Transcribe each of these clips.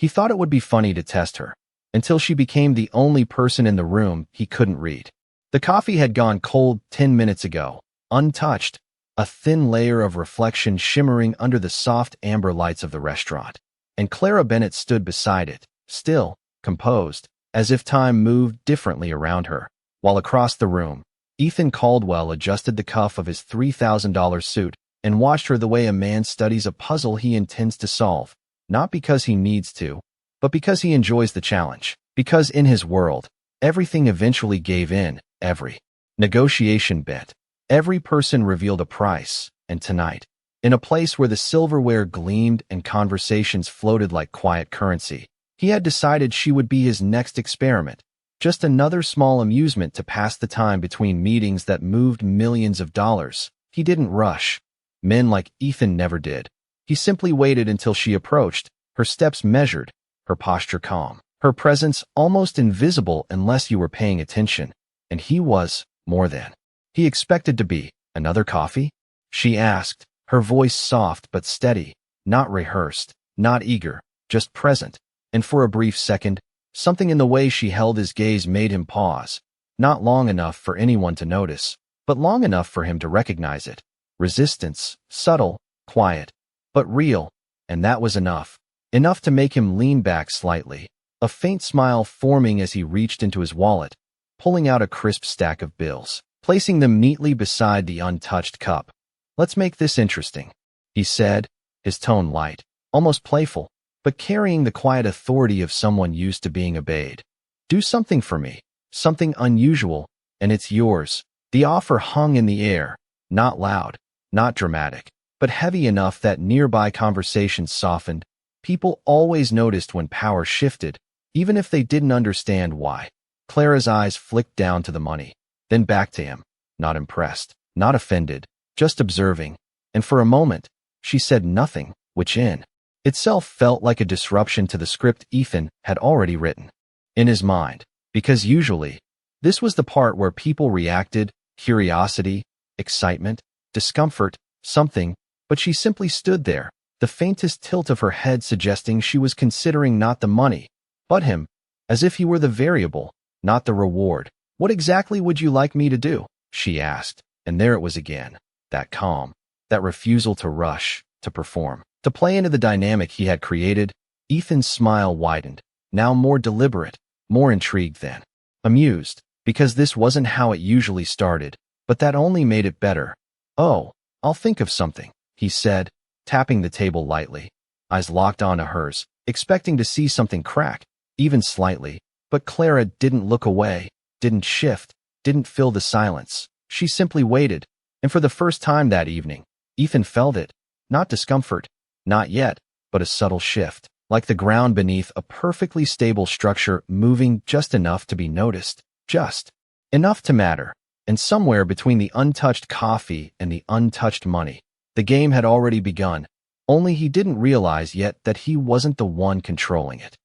He thought it would be funny to test her, until she became the only person in the room he couldn't read. The coffee had gone cold 10 minutes ago, untouched, a thin layer of reflection shimmering under the soft amber lights of the restaurant. And Clara Bennett stood beside it, still, composed, as if time moved differently around her, while across the room, Ethan Caldwell adjusted the cuff of his $3,000 suit and watched her the way a man studies a puzzle he intends to solve, not because he needs to, but because he enjoys the challenge. Because in his world, everything eventually gave in, every negotiation bent. Every person revealed a price, and tonight, in a place where the silverware gleamed and conversations floated like quiet currency, he had decided she would be his next experiment, just another small amusement to pass the time between meetings that moved millions of dollars. He didn't rush. Men like Ethan never did. He simply waited until she approached, her steps measured, her posture calm, her presence almost invisible unless you were paying attention. And he was more than he expected to be. Another coffee? She asked, her voice soft but steady, not rehearsed, not eager, just present. And for a brief second, something in the way she held his gaze made him pause, not long enough for anyone to notice, but long enough for him to recognize it. Resistance, subtle, quiet, but real, and that was enough. Enough to make him lean back slightly, a faint smile forming as he reached into his wallet, pulling out a crisp stack of bills, placing them neatly beside the untouched cup. "Let's make this interesting," he said, his tone light, almost playful, but carrying the quiet authority of someone used to being obeyed. "Do something for me, something unusual, and it's yours." The offer hung in the air, not loud, not dramatic, but heavy enough that nearby conversations softened. People always noticed when power shifted, even if they didn't understand why. Clara's eyes flicked down to the money, then back to him, not impressed, not offended, just observing. And for a moment, she said nothing, which in itself felt like a disruption to the script Ethan had already written in his mind, because usually, this was the part where people reacted, curiosity, excitement, discomfort, something, but she simply stood there, the faintest tilt of her head suggesting she was considering not the money, but him, as if he were the variable, not the reward. "What exactly would you like me to do?" she asked, and there it was again, that calm, that refusal to rush, to perform, to play into the dynamic he had created. Ethan's smile widened, now more deliberate, more intrigued than amused, because this wasn't how it usually started, but that only made it better. "Oh, I'll think of something," he said, tapping the table lightly, eyes locked onto hers, expecting to see something crack, even slightly. But Clara didn't look away, didn't shift, didn't fill the silence. She simply waited, and for the first time that evening, Ethan felt it. Not discomfort, not yet, but a subtle shift, like the ground beneath a perfectly stable structure moving just enough to be noticed, just enough to matter. And somewhere between the untouched coffee and the untouched money, the game had already begun, only he didn't realize yet that he wasn't the one controlling it.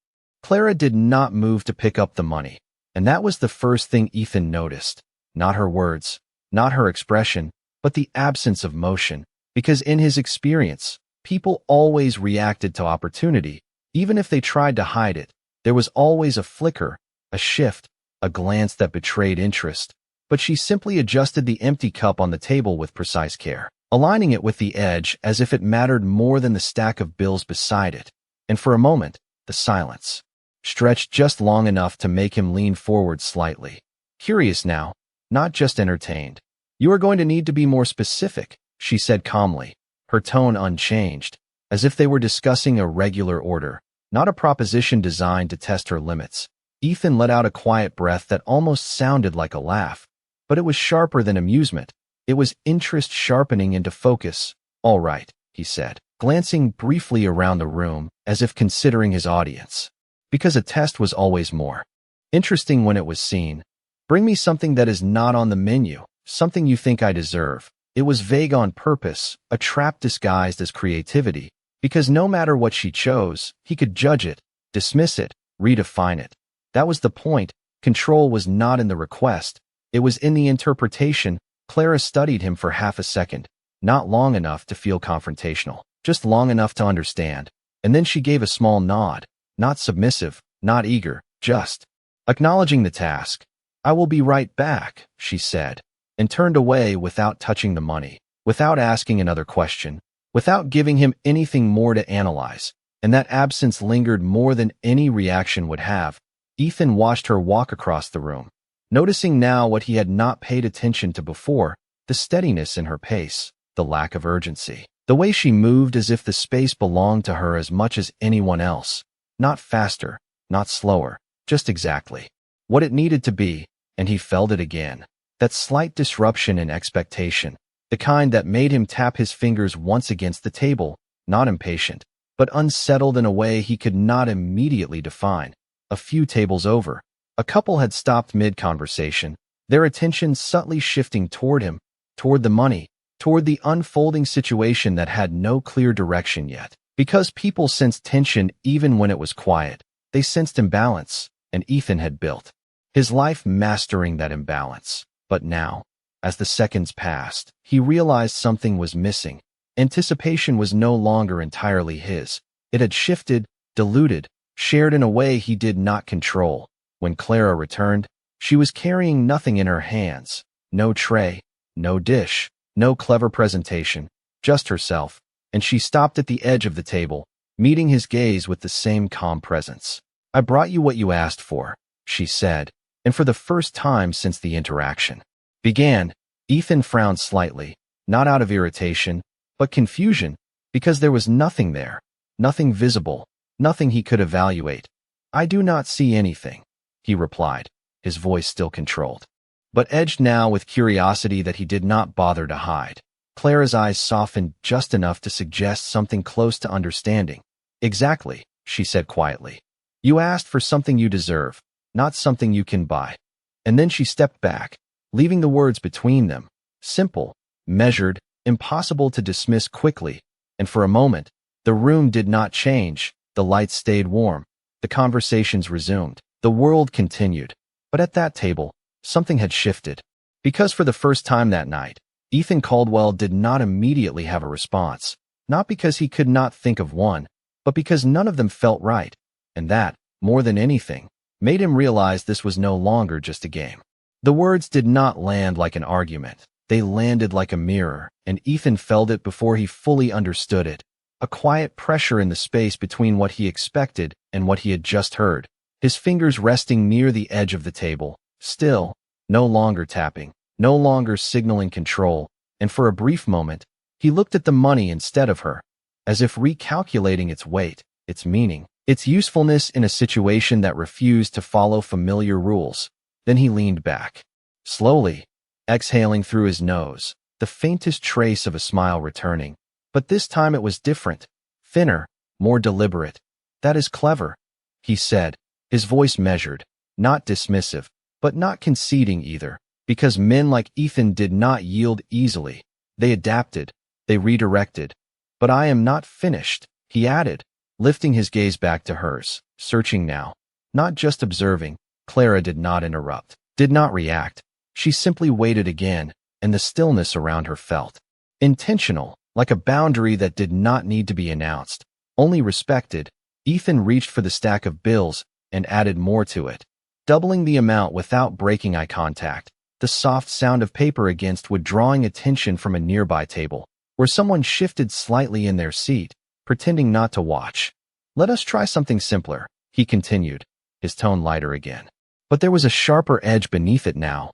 Clara did not move to pick up the money, and that was the first thing Ethan noticed. Not her words, not her expression, but the absence of motion, because in his experience, people always reacted to opportunity, even if they tried to hide it. There was always a flicker, a shift, a glance that betrayed interest. But she simply adjusted the empty cup on the table with precise care, aligning it with the edge as if it mattered more than the stack of bills beside it. And for a moment, the silence stretched just long enough to make him lean forward slightly. Curious now, not just entertained. "You are going to need to be more specific," she said calmly, her tone unchanged, as if they were discussing a regular order, not a proposition designed to test her limits. Ethan let out a quiet breath that almost sounded like a laugh, but it was sharper than amusement. It was interest sharpening into focus. "All right," he said, glancing briefly around the room as if considering his audience. Because a test was always more interesting when it was seen. "Bring me something that is not on the menu, something you think I deserve." It was vague on purpose, a trap disguised as creativity, because no matter what she chose, he could judge it, dismiss it, redefine it. That was the point. Control was not in the request, it was in the interpretation. Clara studied him for half a second, not long enough to feel confrontational, just long enough to understand, and then she gave a small nod. Not submissive, not eager, just acknowledging the task. "I will be right back," she said, and turned away without touching the money, without asking another question, without giving him anything more to analyze. And that absence lingered more than any reaction would have. Ethan watched her walk across the room, noticing now what he had not paid attention to before, the steadiness in her pace, the lack of urgency, the way she moved as if the space belonged to her as much as anyone else. Not faster, not slower, just exactly what it needed to be, and he felt it again. That slight disruption in expectation, the kind that made him tap his fingers once against the table, not impatient, but unsettled in a way he could not immediately define. A few tables over, a couple had stopped mid-conversation, their attention subtly shifting toward him, toward the money, toward the unfolding situation that had no clear direction yet. Because people sensed tension even when it was quiet, they sensed imbalance, and Ethan had built his life mastering that imbalance. But now, as the seconds passed, he realized something was missing. Anticipation was no longer entirely his. It had shifted, diluted, shared in a way he did not control. When Clara returned, she was carrying nothing in her hands. No tray, no dish, no clever presentation, just herself, and she stopped at the edge of the table, meeting his gaze with the same calm presence. "I brought you what you asked for," she said, and for the first time since the interaction began, Ethan frowned slightly, not out of irritation, but confusion, because there was nothing there, nothing visible, nothing he could evaluate. "I do not see anything," he replied, his voice still controlled, but edged now with curiosity that he did not bother to hide. Clara's eyes softened just enough to suggest something close to understanding. "Exactly," she said quietly. "You asked for something you deserve, not something you can buy." And then she stepped back, leaving the words between them, simple, measured, impossible to dismiss quickly, and for a moment, the room did not change, the lights stayed warm, the conversations resumed, the world continued. But at that table, something had shifted. Because for the first time that night, Ethan Caldwell did not immediately have a response, not because he could not think of one, but because none of them felt right, and that, more than anything, made him realize this was no longer just a game. The words did not land like an argument. They landed like a mirror, and Ethan felt it before he fully understood it. A quiet pressure in the space between what he expected and what he had just heard. His fingers resting near the edge of the table, still, no longer tapping, no longer signaling control, and for a brief moment, he looked at the money instead of her, as if recalculating its weight, its meaning, its usefulness in a situation that refused to follow familiar rules. Then he leaned back, slowly, exhaling through his nose, the faintest trace of a smile returning. But this time it was different, thinner, more deliberate. "That is clever," he said, his voice measured, not dismissive, but not conceding either, because men like Ethan did not yield easily. They adapted, they redirected. "But I am not finished," he added, lifting his gaze back to hers, searching now, not just observing. Clara did not interrupt, did not react. She simply waited again, and the stillness around her felt intentional, like a boundary that did not need to be announced, only respected. Ethan reached for the stack of bills and added more to it, doubling the amount without breaking eye contact, the soft sound of paper against wood drawing attention from a nearby table, where someone shifted slightly in their seat, pretending not to watch. "Let us try something simpler," he continued, his tone lighter again. But there was a sharper edge beneath it now.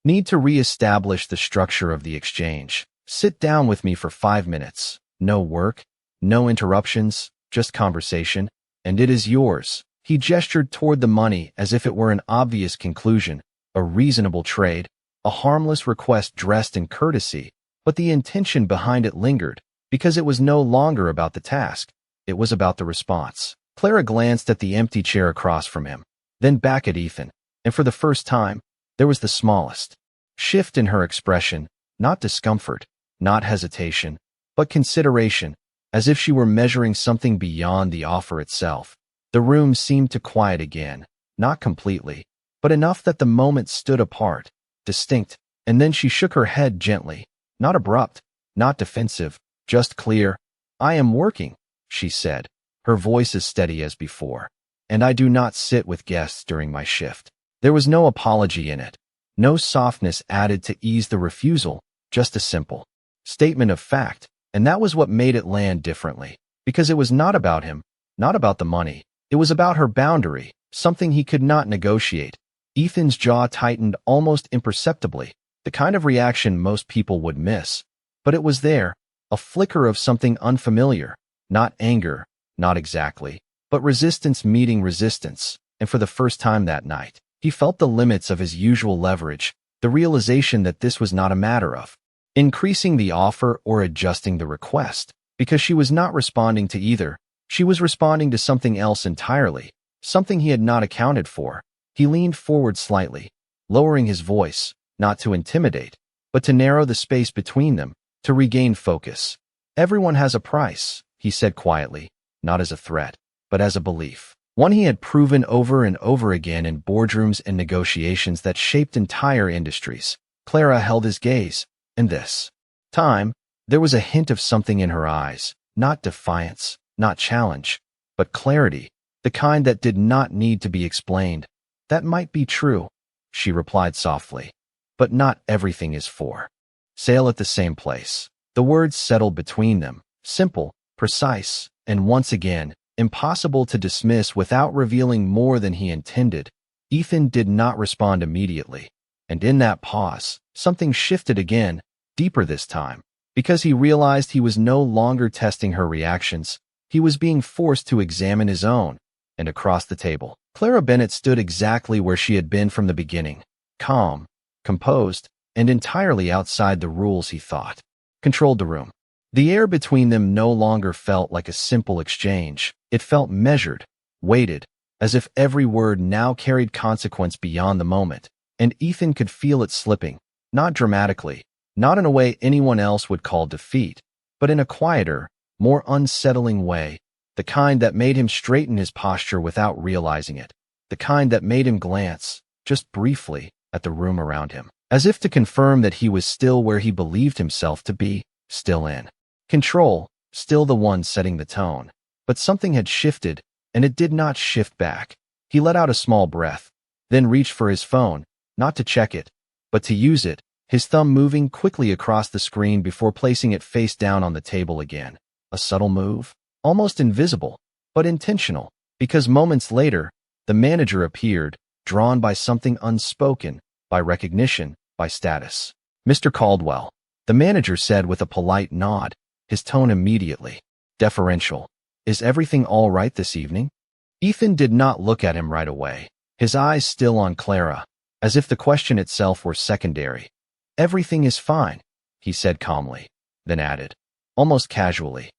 Need to re-establish the structure of the exchange. "Sit down with me for 5 minutes. No work, no interruptions, just conversation, and it is yours." He gestured toward the money as if it were an obvious conclusion, a reasonable trade, a harmless request dressed in courtesy, but the intention behind it lingered, because it was no longer about the task. It was about the response. Clara glanced at the empty chair across from him, then back at Ethan, and for the first time, there was the smallest shift in her expression, not discomfort, not hesitation, but consideration, as if she were measuring something beyond the offer itself. The room seemed to quiet again, not completely, but enough that the moment stood apart, distinct, and then she shook her head gently, not abrupt, not defensive, just clear. "I am working," she said, her voice as steady as before. "And I do not sit with guests during my shift." There was no apology in it. No softness added to ease the refusal, just a simple statement of fact, and that was what made it land differently. Because it was not about him, not about the money. It was about her boundary, something he could not negotiate. Ethan's jaw tightened almost imperceptibly, the kind of reaction most people would miss. But it was there, a flicker of something unfamiliar, not anger, not exactly, but resistance meeting resistance, and for the first time that night, he felt the limits of his usual leverage, the realization that this was not a matter of increasing the offer or adjusting the request, because she was not responding to either. She was responding to something else entirely, something he had not accounted for. He leaned forward slightly, lowering his voice, not to intimidate, but to narrow the space between them, to regain focus. "Everyone has a price," he said quietly, not as a threat, but as a belief. One he had proven over and over again in boardrooms and negotiations that shaped entire industries. Clara held his gaze, and this time, there was a hint of something in her eyes, not defiance, not challenge, but clarity, the kind that did not need to be explained. "That might be true," she replied softly, "but not everything is for sale at the same place." The words settled between them, simple, precise, and once again, impossible to dismiss without revealing more than he intended. Ethan did not respond immediately, and in that pause, something shifted again, deeper this time, because he realized he was no longer testing her reactions. He was being forced to examine his own. And across the table, Clara Bennett stood exactly where she had been from the beginning, calm, composed, and entirely outside the rules he thought controlled the room. The air between them no longer felt like a simple exchange. It felt measured, weighted, as if every word now carried consequence beyond the moment, and Ethan could feel it slipping, not dramatically, not in a way anyone else would call defeat, but in a quieter, more unsettling way, the kind that made him straighten his posture without realizing it, the kind that made him glance, just briefly, at the room around him, as if to confirm that he was still where he believed himself to be, still in control, still the one setting the tone. But something had shifted, and it did not shift back. He let out a small breath, then reached for his phone, not to check it, but to use it, his thumb moving quickly across the screen before placing it face down on the table again. A subtle move, almost invisible, but intentional, because moments later, the manager appeared, drawn by something unspoken, by recognition, by status. "Mr. Caldwell," the manager said with a polite nod, his tone immediately deferential. "Is everything all right this evening?" Ethan did not look at him right away, his eyes still on Clara, as if the question itself were secondary. "Everything is fine," he said calmly, then added, almost casually,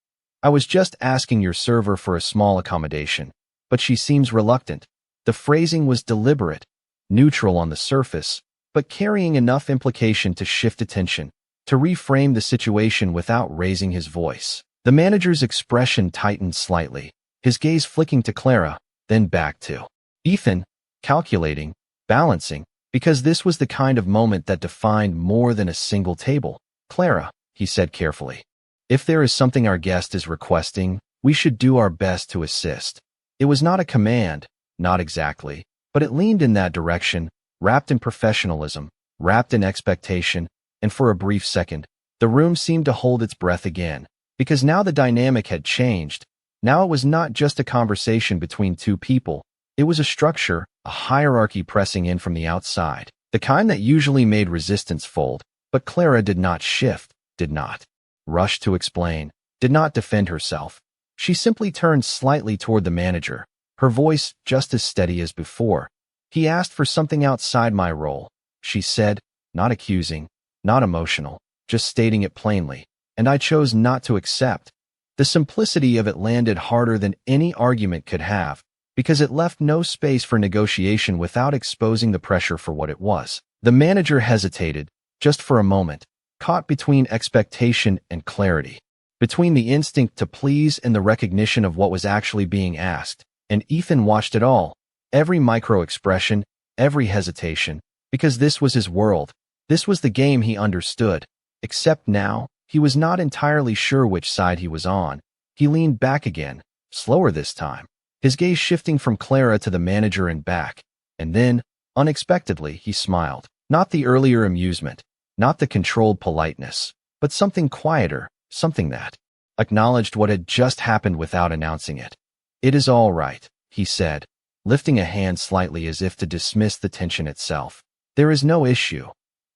"I was just asking your server for a small accommodation, but she seems reluctant." The phrasing was deliberate, neutral on the surface, but carrying enough implication to shift attention, to reframe the situation without raising his voice. The manager's expression tightened slightly, his gaze flicking to Clara, then back to Ethan, calculating, balancing, because this was the kind of moment that defined more than a single table. "Clara," he said carefully, "if there is something our guest is requesting, we should do our best to assist." It was not a command, not exactly, but it leaned in that direction, wrapped in professionalism, wrapped in expectation, and for a brief second, the room seemed to hold its breath again, because now the dynamic had changed. Now it was not just a conversation between two people, it was a structure, a hierarchy pressing in from the outside, the kind that usually made resistance fold. But Clara did not shift, did not rush to explain, did not defend herself. She simply turned slightly toward the manager, her voice just as steady as before. "He asked for something outside my role," she said, not accusing, not emotional, just stating it plainly, and I chose not to accept. The simplicity of it landed harder than any argument could have, because it left no space for negotiation without exposing the pressure for what it was. The manager hesitated, just for a moment, caught between expectation and clarity, between the instinct to please and the recognition of what was actually being asked, and Ethan watched it all, every micro-expression, every hesitation, because this was his world. This was the game he understood, except now, he was not entirely sure which side he was on. He leaned back again, slower this time, his gaze shifting from Clara to the manager and back. And then, unexpectedly, he smiled. Not the earlier amusement, not the controlled politeness, but something quieter, something that acknowledged what had just happened without announcing it. "It is all right," he said, lifting a hand slightly as if to dismiss the tension itself. "There is no issue."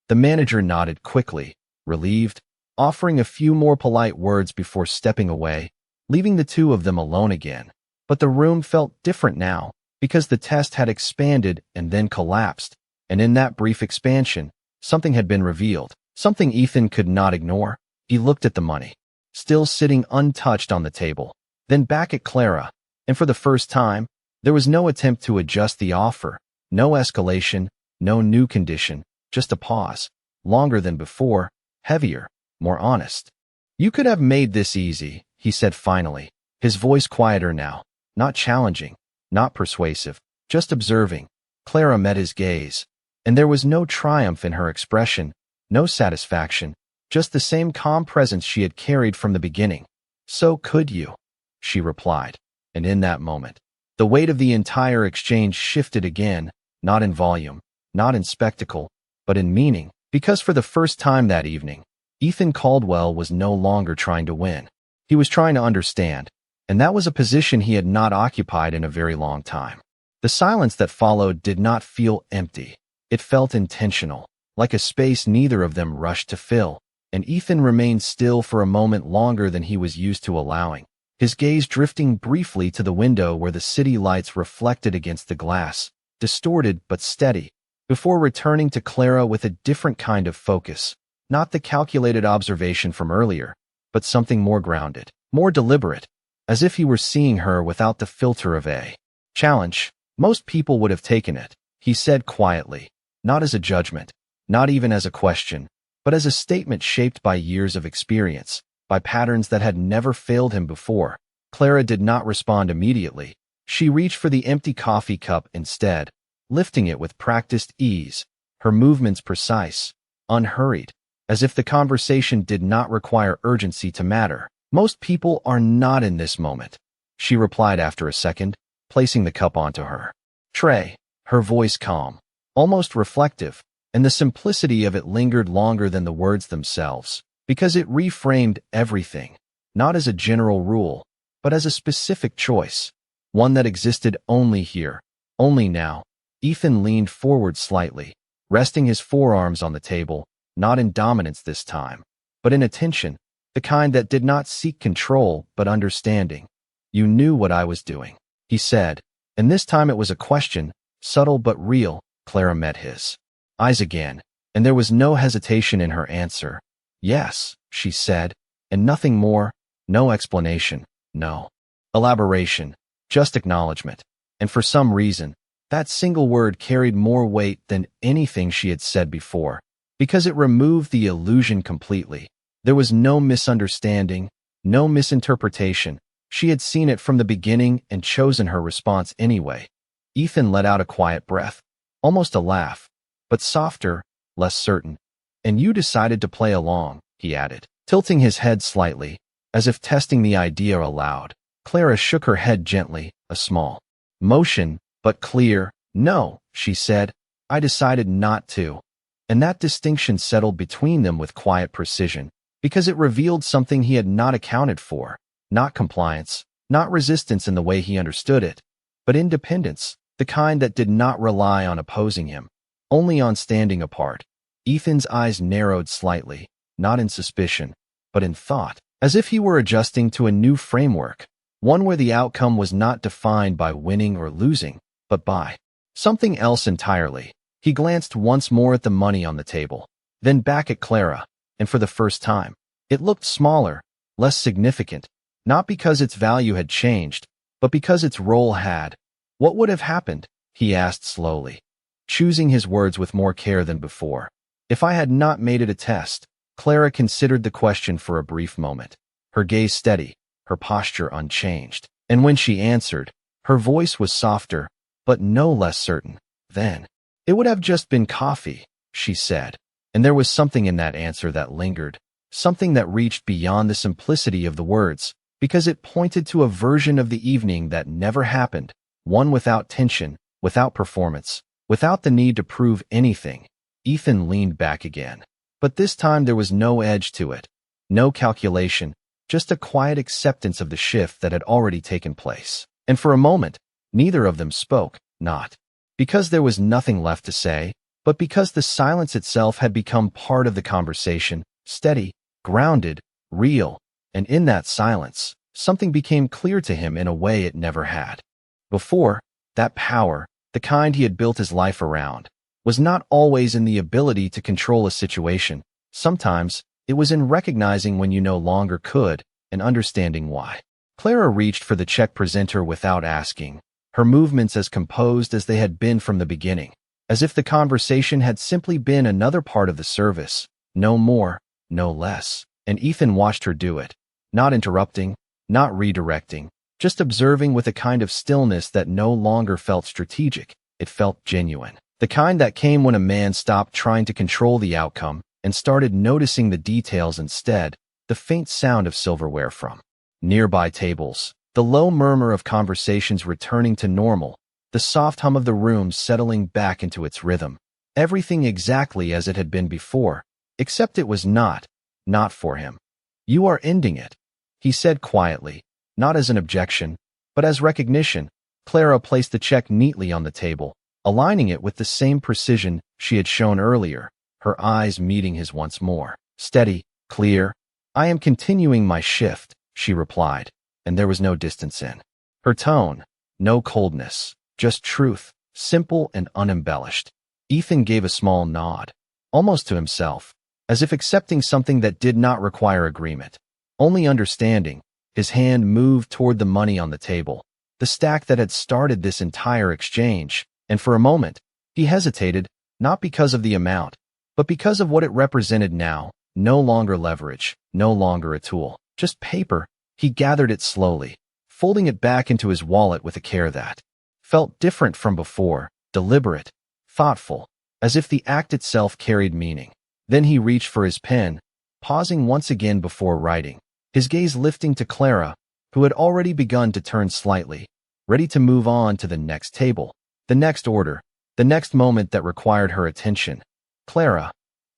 The manager nodded quickly, relieved, offering a few more polite words before stepping away, leaving the two of them alone again. But the room felt different now, because the test had expanded and then collapsed, and in that brief expansion, something had been revealed, something Ethan could not ignore. He looked at the money, still sitting untouched on the table, then back at Clara, and for the first time, there was no attempt to adjust the offer, no escalation, no new condition, just a pause, longer than before, heavier, more honest. "You could have made this easy," he said finally, his voice quieter now, not challenging, not persuasive, just observing. Clara met his gaze, and there was no triumph in her expression, no satisfaction, just the same calm presence she had carried from the beginning. "So could you," she replied, and in that moment, the weight of the entire exchange shifted again, not in volume, not in spectacle, but in meaning, because for the first time that evening, Ethan Caldwell was no longer trying to win. He was trying to understand, and that was a position he had not occupied in a very long time. The silence that followed did not feel empty. It felt intentional, like a space neither of them rushed to fill, and Ethan remained still for a moment longer than he was used to allowing, his gaze drifting briefly to the window where the city lights reflected against the glass, distorted but steady, before returning to Clara with a different kind of focus, not the calculated observation from earlier, but something more grounded, more deliberate, as if he were seeing her without the filter of a challenge. "Most people would have taken it," he said quietly, not as a judgment, not even as a question, but as a statement shaped by years of experience, by patterns that had never failed him before. Clara did not respond immediately. She reached for the empty coffee cup instead, lifting it with practiced ease, her movements precise, unhurried, as if the conversation did not require urgency to matter. "Most people are not in this moment," she replied after a second, placing the cup onto her tray, her voice calm, almost reflective, and the simplicity of it lingered longer than the words themselves, because it reframed everything, not as a general rule, but as a specific choice, one that existed only here, only now. Ethan leaned forward slightly, resting his forearms on the table, not in dominance this time, but in attention, the kind that did not seek control but understanding. "You knew what I was doing," he said, and this time it was a question, subtle but real. Clara met his eyes again, and there was no hesitation in her answer. "Yes," she said, and nothing more, no explanation, no elaboration, just acknowledgement. And for some reason, that single word carried more weight than anything she had said before, because it removed the illusion completely. There was no misunderstanding, no misinterpretation. She had seen it from the beginning and chosen her response anyway. Ethan let out a quiet breath, almost a laugh, but softer, less certain. "And you decided to play along," he added, tilting his head slightly, as if testing the idea aloud. Clara shook her head gently, a small motion, but clear. "No," she said, "I decided not to." And that distinction settled between them with quiet precision, because it revealed something he had not accounted for. Not compliance, not resistance in the way he understood it, but independence, the kind that did not rely on opposing him, only on standing apart. Ethan's eyes narrowed slightly, not in suspicion, but in thought, as if he were adjusting to a new framework, one where the outcome was not defined by winning or losing, but by something else entirely. He glanced once more at the money on the table, then back at Clara, and for the first time, it looked smaller, less significant, not because its value had changed, but because its role had. "What would have happened?" he asked slowly, choosing his words with more care than before. "If I had not made it a test?" Clara considered the question for a brief moment, her gaze steady, her posture unchanged. And when she answered, her voice was softer, but no less certain. "Then, it would have just been coffee," she said. And there was something in that answer that lingered, something that reached beyond the simplicity of the words, because it pointed to a version of the evening that never happened, one without tension, without performance, without the need to prove anything. Ethan leaned back again. But this time there was no edge to it, no calculation, just a quiet acceptance of the shift that had already taken place. And for a moment, neither of them spoke, not because there was nothing left to say, but because the silence itself had become part of the conversation, steady, grounded, real, and in that silence, something became clear to him in a way it never had. Before, that power, the kind he had built his life around, was not always in the ability to control a situation. Sometimes, it was in recognizing when you no longer could and understanding why. Clara reached for the check presenter without asking, her movements as composed as they had been from the beginning, as if the conversation had simply been another part of the service, no more, no less. And Ethan watched her do it, not interrupting, not redirecting, just observing with a kind of stillness that no longer felt strategic. It felt genuine. The kind that came when a man stopped trying to control the outcome and started noticing the details instead, the faint sound of silverware from nearby tables, the low murmur of conversations returning to normal, the soft hum of the room settling back into its rhythm. Everything exactly as it had been before, except it was not for him. "You are ending it," he said quietly, not as an objection, but as recognition. Clara placed the check neatly on the table, aligning it with the same precision she had shown earlier, her eyes meeting his once more. "Steady, clear. I am continuing my shift," she replied, and there was no distance in her tone, no coldness, just truth, simple and unembellished. Ethan gave a small nod, almost to himself, as if accepting something that did not require agreement, only understanding. His hand moved toward the money on the table, the stack that had started this entire exchange, and for a moment, he hesitated, not because of the amount, but because of what it represented now. No longer leverage, no longer a tool, just paper. He gathered it slowly, folding it back into his wallet with a care that felt different from before, deliberate, thoughtful, as if the act itself carried meaning. Then he reached for his pen, pausing once again before writing, his gaze lifting to Clara, who had already begun to turn slightly, ready to move on to the next table, the next order, the next moment that required her attention. "Clara,"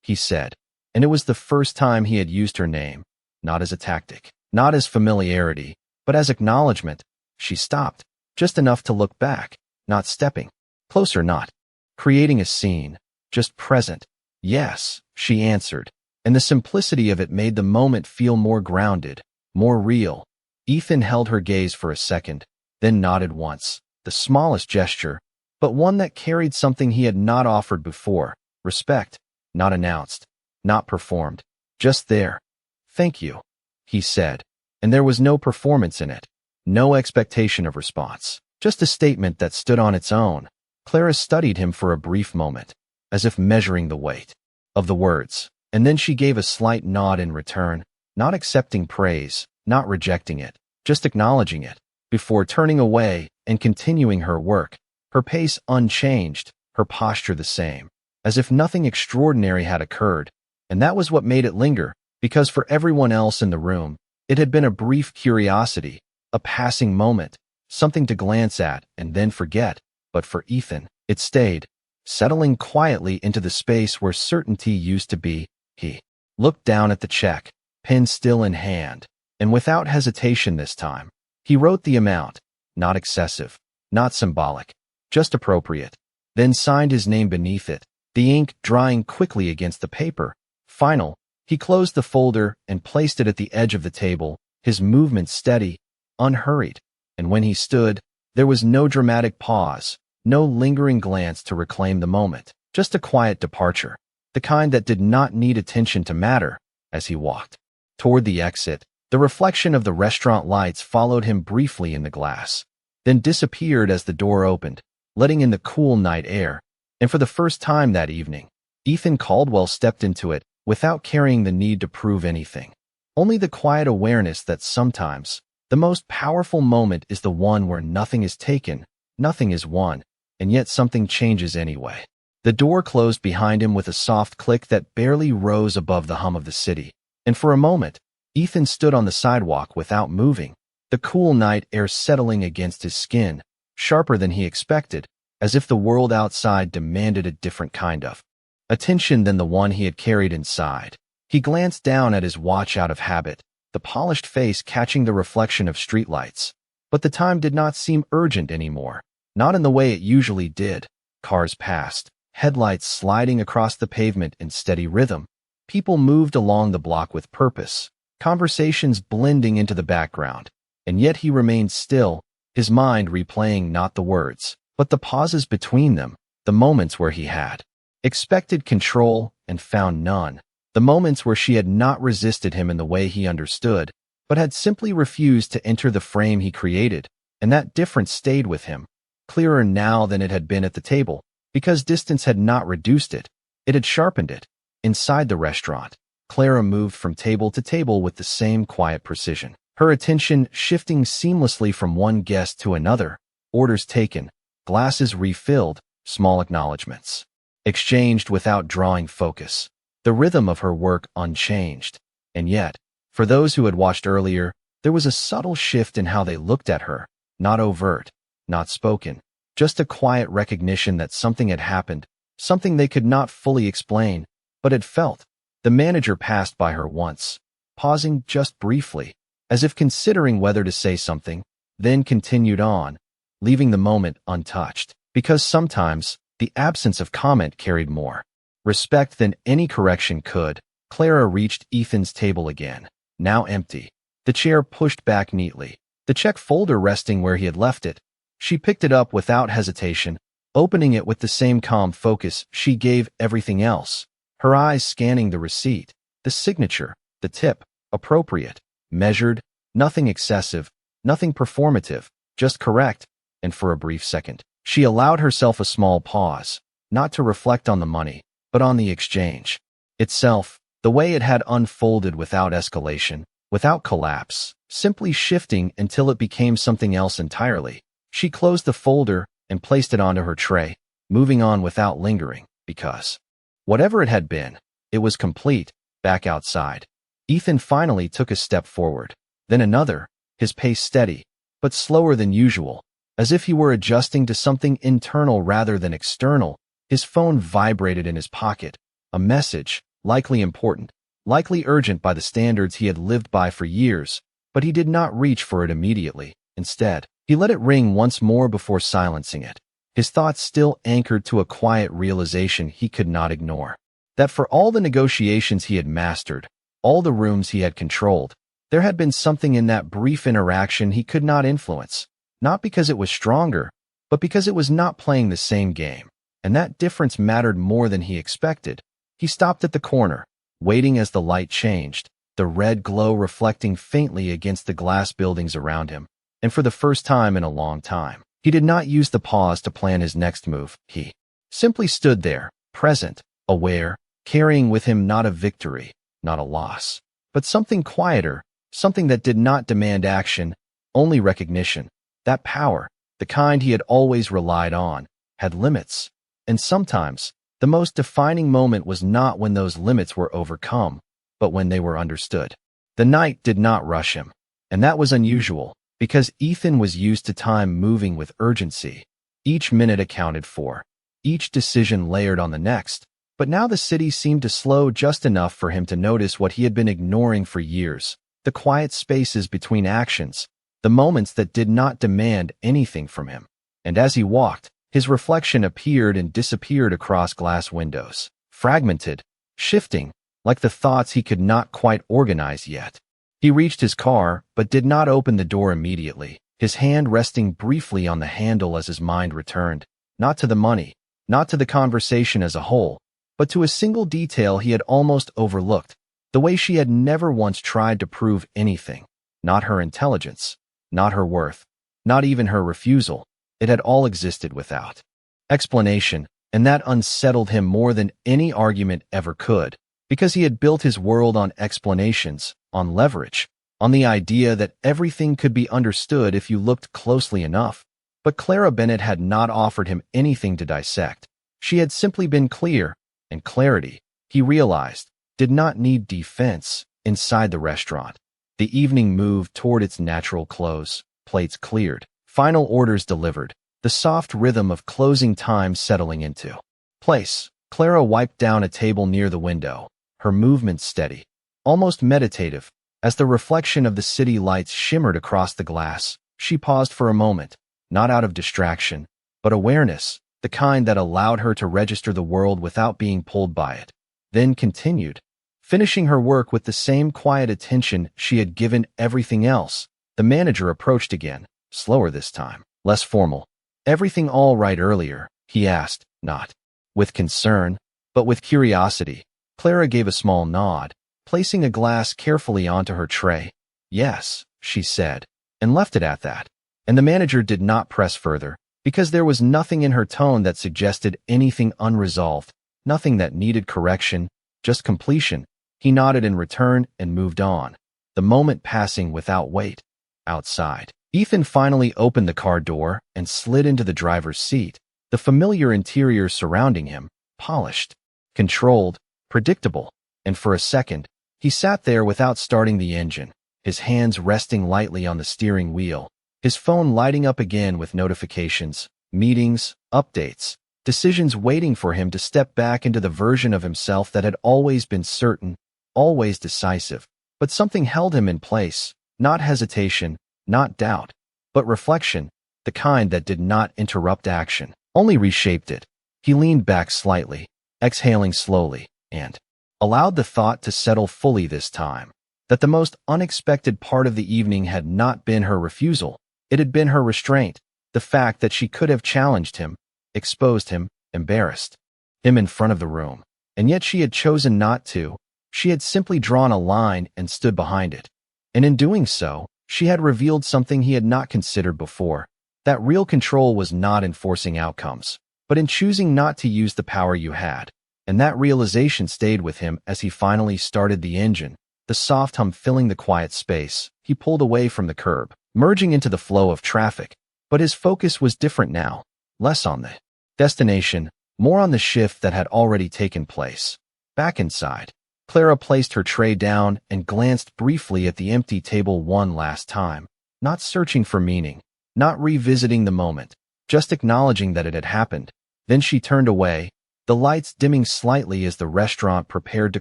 he said, and it was the first time he had used her name, not as a tactic, not as familiarity, but as acknowledgement. She stopped, just enough to look back, not stepping closer, not creating a scene, just present. "Yes," she answered, and the simplicity of it made the moment feel more grounded, more real. Ethan held her gaze for a second, then nodded once, the smallest gesture, but one that carried something he had not offered before, respect, not announced, not performed, just there. "Thank you," he said, and there was no performance in it, no expectation of response, just a statement that stood on its own. Clara studied him for a brief moment, as if measuring the weight of the words, and then she gave a slight nod in return, not accepting praise, not rejecting it, just acknowledging it, before turning away and continuing her work, her pace unchanged, her posture the same, as if nothing extraordinary had occurred. And that was what made it linger, because for everyone else in the room, it had been a brief curiosity, a passing moment, something to glance at and then forget. But for Ethan, it stayed, settling quietly into the space where certainty used to be. He looked down at the check, pen still in hand, and without hesitation this time, he wrote the amount, not excessive, not symbolic, just appropriate, then signed his name beneath it, the ink drying quickly against the paper. Final, he closed the folder and placed it at the edge of the table, his movements steady, unhurried, and when he stood, there was no dramatic pause, no lingering glance to reclaim the moment, just a quiet departure, the kind that did not need attention to matter. As he walked toward the exit, the reflection of the restaurant lights followed him briefly in the glass, then disappeared as the door opened, letting in the cool night air. And for the first time that evening, Ethan Caldwell stepped into it without carrying the need to prove anything. Only the quiet awareness that sometimes the most powerful moment is the one where nothing is taken, nothing is won, and yet something changes anyway. The door closed behind him with a soft click that barely rose above the hum of the city, and for a moment, Ethan stood on the sidewalk without moving, the cool night air settling against his skin, sharper than he expected, as if the world outside demanded a different kind of attention than the one he had carried inside. He glanced down at his watch out of habit, the polished face catching the reflection of streetlights. But the time did not seem urgent anymore, not in the way it usually did. Cars passed, headlights sliding across the pavement in steady rhythm. People moved along the block with purpose, conversations blending into the background. And yet he remained still, his mind replaying not the words, but the pauses between them, the moments where he had expected control and found none, the moments where she had not resisted him in the way he understood, but had simply refused to enter the frame he created, and that difference stayed with him, clearer now than it had been at the table, because distance had not reduced it, it had sharpened it. Inside the restaurant, Clara moved from table to table with the same quiet precision, her attention shifting seamlessly from one guest to another, orders taken, glasses refilled, small acknowledgments exchanged without drawing focus, the rhythm of her work unchanged. And yet, for those who had watched earlier, there was a subtle shift in how they looked at her, not overt, not spoken, just a quiet recognition that something had happened, something they could not fully explain, but had felt. The manager passed by her once, pausing just briefly, as if considering whether to say something, then continued on, leaving the moment untouched, because sometimes the absence of comment carried more respect than any correction could. Clara reached Ethan's table again, now empty, the chair pushed back neatly, the check folder resting where he had left it. She picked it up without hesitation, opening it with the same calm focus she gave everything else, her eyes scanning the receipt, the signature, the tip, appropriate, measured, nothing excessive, nothing performative, just correct. And for a brief second, she allowed herself a small pause, not to reflect on the money, but on the exchange itself, the way it had unfolded without escalation, without collapse, simply shifting until it became something else entirely. She closed the folder and placed it onto her tray, moving on without lingering, because whatever it had been, it was complete. Back outside, Ethan finally took a step forward, then another, his pace steady, but slower than usual, as if he were adjusting to something internal rather than external. His phone vibrated in his pocket, a message, likely important, likely urgent by the standards he had lived by for years, but he did not reach for it immediately. Instead, he let it ring once more before silencing it, his thoughts still anchored to a quiet realization he could not ignore, that for all the negotiations he had mastered, all the rooms he had controlled, there had been something in that brief interaction he could not influence, not because it was stronger, but because it was not playing the same game, and that difference mattered more than he expected. He stopped at the corner, waiting as the light changed, the red glow reflecting faintly against the glass buildings around him, and for the first time in a long time, he did not use the pause to plan his next move. He simply stood there, present, aware, carrying with him not a victory, not a loss, but something quieter, something that did not demand action, only recognition. That power, the kind he had always relied on, had limits, and sometimes the most defining moment was not when those limits were overcome, but when they were understood. The night did not rush him, and that was unusual, because Ethan was used to time moving with urgency, each minute accounted for, each decision layered on the next, but now the city seemed to slow just enough for him to notice what he had been ignoring for years, the quiet spaces between actions, the moments that did not demand anything from him. And as he walked, his reflection appeared and disappeared across glass windows, fragmented, shifting, like the thoughts he could not quite organize yet. He reached his car, but did not open the door immediately, his hand resting briefly on the handle as his mind returned, not to the money, not to the conversation as a whole, but to a single detail he had almost overlooked, the way she had never once tried to prove anything, not her intelligence, not her worth, not even her refusal. It had all existed without explanation, and that unsettled him more than any argument ever could, because he had built his world on explanations, on leverage, on the idea that everything could be understood if you looked closely enough. But Clara Bennett had not offered him anything to dissect. She had simply been clear, and clarity, he realized, did not need defense, Inside the restaurant, the evening moved toward its natural close, plates cleared, final orders delivered, the soft rhythm of closing time settling into place. Clara wiped down a table near the window, her movements steady, almost meditative. As the reflection of the city lights shimmered across the glass, she paused for a moment, not out of distraction, but awareness, the kind that allowed her to register the world without being pulled by it. Then continued, finishing her work with the same quiet attention she had given everything else. The manager approached again, slower this time, less formal. "Everything all right earlier?" he asked, not with concern, but with curiosity. Clara gave a small nod, placing a glass carefully onto her tray. "Yes," she said, and left it at that. And the manager did not press further, because there was nothing in her tone that suggested anything unresolved, nothing that needed correction, just completion. He nodded in return and moved on, the moment passing without weight. Outside, Ethan finally opened the car door and slid into the driver's seat, the familiar interior surrounding him, polished, controlled, predictable, and for a second, he sat there without starting the engine, his hands resting lightly on the steering wheel, his phone lighting up again with notifications, meetings, updates, decisions waiting for him to step back into the version of himself that had always been certain, always decisive. But something held him in place, not hesitation, not doubt, but reflection, the kind that did not interrupt action, only reshaped it. He leaned back slightly, exhaling slowly, and allowed the thought to settle fully this time, that the most unexpected part of the evening had not been her refusal, it had been her restraint, the fact that she could have challenged him, exposed him, embarrassed him in front of the room, and yet she had chosen not to. She had simply drawn a line and stood behind it. And in doing so, she had revealed something he had not considered before, that real control was not in forcing outcomes, but in choosing not to use the power you had. And that realization stayed with him as he finally started the engine, the soft hum filling the quiet space. He pulled away from the curb, merging into the flow of traffic, but his focus was different now, less on the destination, more on the shift that had already taken place. Back inside, Clara placed her tray down and glanced briefly at the empty table one last time, not searching for meaning, not revisiting the moment, just acknowledging that it had happened. Then she turned away, the lights dimming slightly as the restaurant prepared to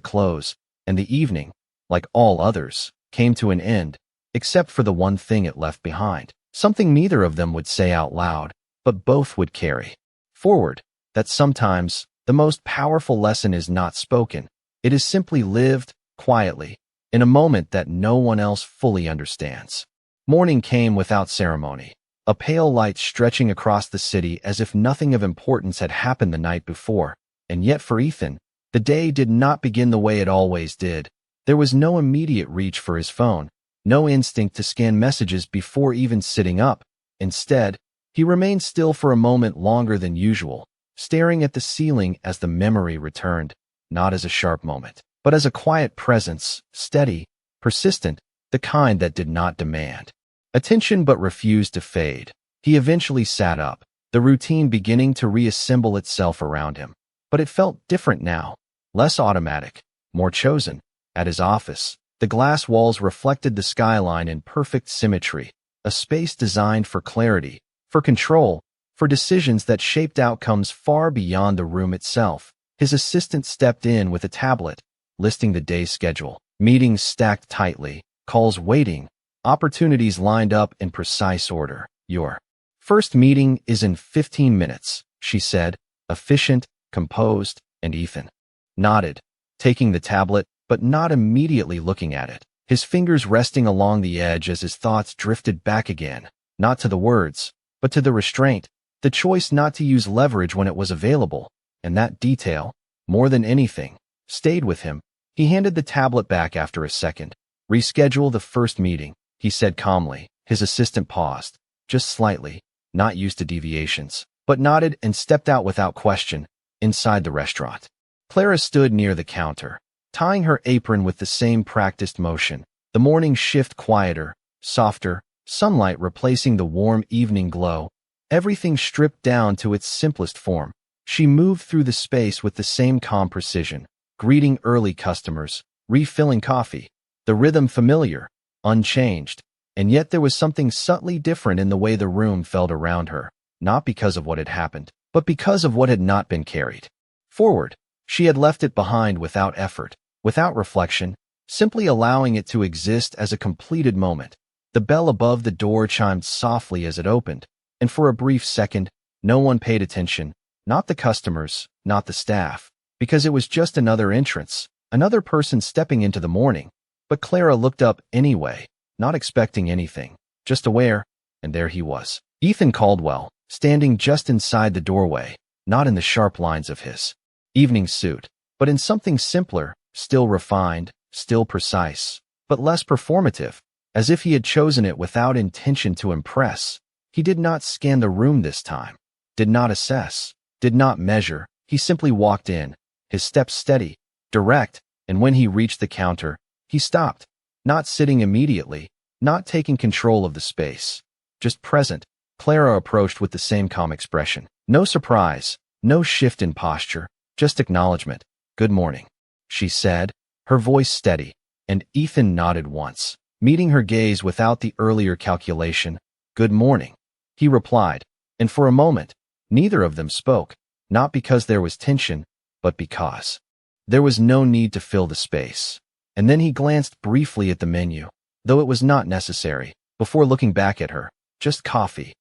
close, and the evening, like all others, came to an end, except for the one thing it left behind, something neither of them would say out loud, but both would carry forward, that sometimes the most powerful lesson is not spoken, it is simply lived, quietly, in a moment that no one else fully understands. Morning came without ceremony, a pale light stretching across the city as if nothing of importance had happened the night before. And yet for Ethan, the day did not begin the way it always did. There was no immediate reach for his phone, no instinct to scan messages before even sitting up. Instead, he remained still for a moment longer than usual, staring at the ceiling as the memory returned, not as a sharp moment, but as a quiet presence, steady, persistent, the kind that did not demand attention but refused to fade. He eventually sat up, the routine beginning to reassemble itself around him. But it felt different now, less automatic, more chosen. At his office, the glass walls reflected the skyline in perfect symmetry, a space designed for clarity, for control, for decisions that shaped outcomes far beyond the room itself. His assistant stepped in with a tablet, listing the day's schedule, meetings stacked tightly, calls waiting, opportunities lined up in precise order. "Your first meeting is in 15 minutes, she said, efficient, composed, and Ethan nodded, taking the tablet, but not immediately looking at it, his fingers resting along the edge as his thoughts drifted back again, not to the words, but to the restraint, the choice not to use leverage when it was available. And that detail, more than anything, stayed with him. He handed the tablet back after a second. "Reschedule the first meeting," he said calmly. His assistant paused, just slightly, not used to deviations, but nodded and stepped out without question. Inside the restaurant, Clara stood near the counter, tying her apron with the same practiced motion, the morning shift quieter, softer, sunlight replacing the warm evening glow, everything stripped down to its simplest form. She moved through the space with the same calm precision, greeting early customers, refilling coffee, The rhythm familiar, unchanged, and yet there was something subtly different in the way the room felt around her, not because of what had happened, but because of what had not been carried forward. She had left it behind without effort, without reflection, simply allowing it to exist as a completed moment. The bell above the door chimed softly as it opened, and for a brief second, no one paid attention, not the customers, not the staff, because it was just another entrance, another person stepping into the morning. But Clara looked up anyway, not expecting anything, just aware, and there he was. Ethan Caldwell, standing just inside the doorway, not in the sharp lines of his evening suit, but in something simpler, still refined, still precise, but less performative, as if he had chosen it without intention to impress. He did not scan the room this time, did not assess, did not measure. He simply walked in, his steps steady, direct, and when he reached the counter, he stopped, not sitting immediately, not taking control of the space, just present. Clara approached with the same calm expression. No surprise, no shift in posture, just acknowledgement. "Good morning," she said, her voice steady, and Ethan nodded once, meeting her gaze without the earlier calculation. "Good morning," he replied, and for a moment, neither of them spoke, not because there was tension, but because there was no need to fill the space. And then he glanced briefly at the menu, though it was not necessary, before looking back at her. "Just coffee,"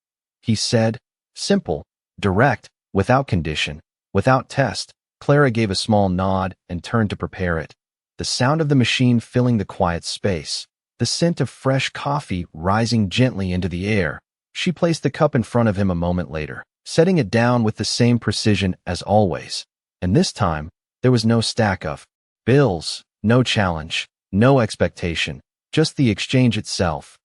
he said, simple, direct, without condition, without test. Clara gave a small nod and turned to prepare it. The sound of the machine filling the quiet space, the scent of fresh coffee rising gently into the air. She placed the cup in front of him a moment later, setting it down with the same precision as always. And this time, there was no stack of bills, no challenge, no expectation, just the exchange itself,